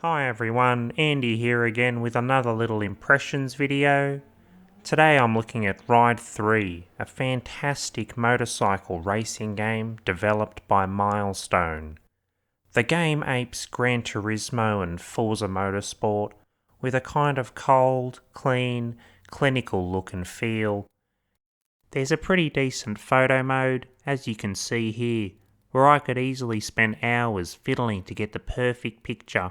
Hi everyone, Andy here again with another little impressions video. Today I'm looking at Ride 3, a fantastic motorcycle racing game developed by Milestone. The game apes Gran Turismo and Forza Motorsport with a kind of cold, clean, clinical look and feel. There's a pretty decent photo mode, as you can see here, where I could easily spend hours fiddling to get the perfect picture.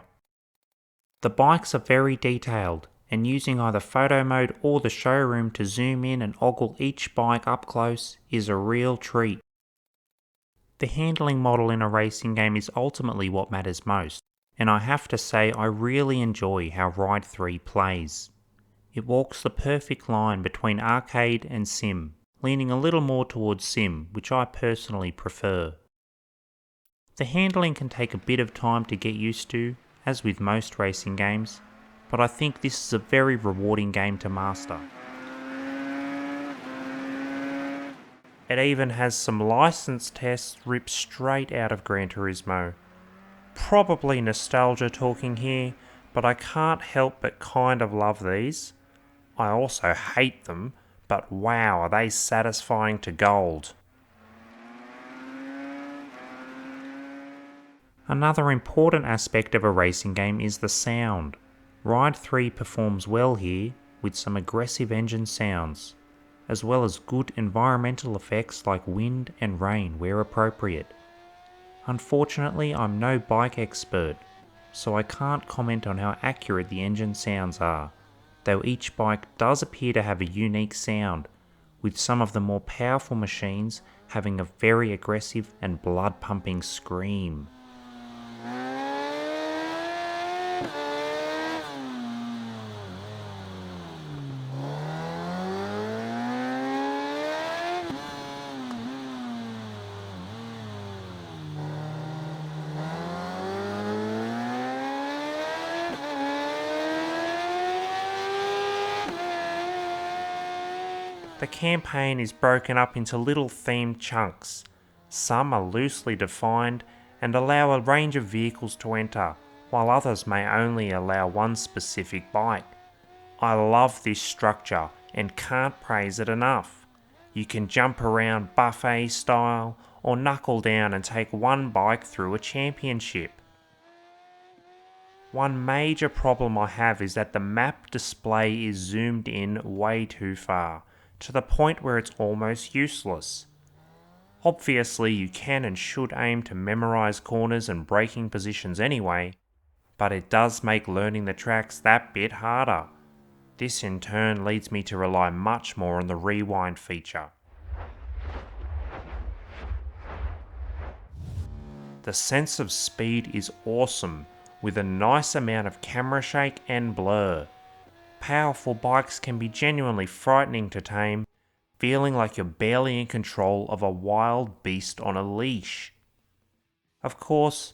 The bikes are very detailed, and using either photo mode or the showroom to zoom in and ogle each bike up close is a real treat. The handling model in a racing game is ultimately what matters most, and I have to say I really enjoy how Ride 3 plays. It walks the perfect line between arcade and sim, leaning a little more towards sim, which I personally prefer. The handling can take a bit of time to get used to, as with most racing games, but I think this is a very rewarding game to master. It even has some license tests ripped straight out of Gran Turismo. Probably nostalgia talking here, but I can't help but kind of love these. I also hate them, but wow, are they satisfying to gold. Another important aspect of a racing game is the sound. Ride 3 performs well here with some aggressive engine sounds, as well as good environmental effects like wind and rain where appropriate. Unfortunately, I'm no bike expert, so I can't comment on how accurate the engine sounds are, though each bike does appear to have a unique sound, with some of the more powerful machines having a very aggressive and blood-pumping scream. The campaign is broken up into little themed chunks. Some are loosely defined and allow a range of vehicles to enter, while others may only allow one specific bike. I love this structure and can't praise it enough. You can jump around buffet style or knuckle down and take one bike through a championship. One major problem I have is that the map display is zoomed in way too far, to the point where it's almost useless. Obviously you can and should aim to memorize corners and braking positions anyway, but it does make learning the tracks that bit harder. This in turn leads me to rely much more on the rewind feature. The sense of speed is awesome, with a nice amount of camera shake and blur. Powerful bikes can be genuinely frightening to tame, feeling like you're barely in control of a wild beast on a leash. Of course,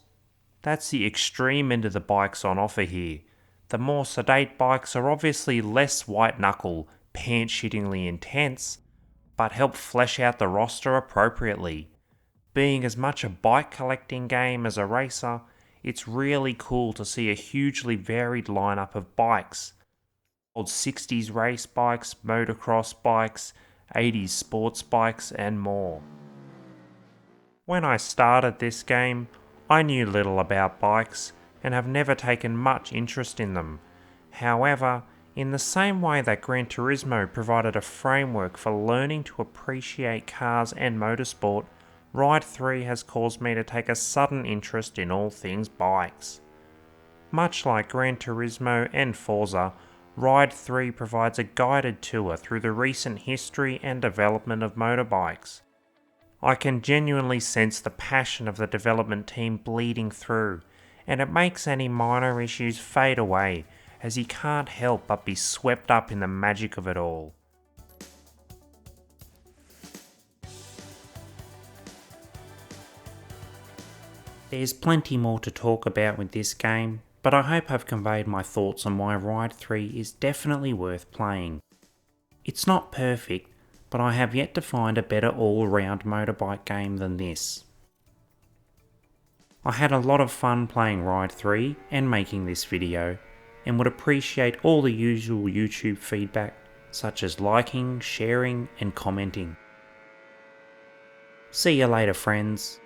that's the extreme end of the bikes on offer here. The more sedate bikes are obviously less white knuckle, pants-shittingly intense, but help flesh out the roster appropriately. Being as much a bike collecting game as a racer, it's really cool to see a hugely varied lineup of bikes. Old 60s race bikes, motocross bikes, 80s sports bikes and more. When I started this game, I knew little about bikes and have never taken much interest in them. However, in the same way that Gran Turismo provided a framework for learning to appreciate cars and motorsport, Ride 3 has caused me to take a sudden interest in all things bikes. Much like Gran Turismo and Forza, Ride 3 provides a guided tour through the recent history and development of motorbikes. I can genuinely sense the passion of the development team bleeding through, and it makes any minor issues fade away, as you can't help but be swept up in the magic of it all. There's plenty more to talk about with this game, but I hope I've conveyed my thoughts on why Ride 3 is definitely worth playing. It's not perfect, but I have yet to find a better all-round motorbike game than this. I had a lot of fun playing Ride 3 and making this video, and would appreciate all the usual YouTube feedback, such as liking, sharing and commenting. See you later, friends.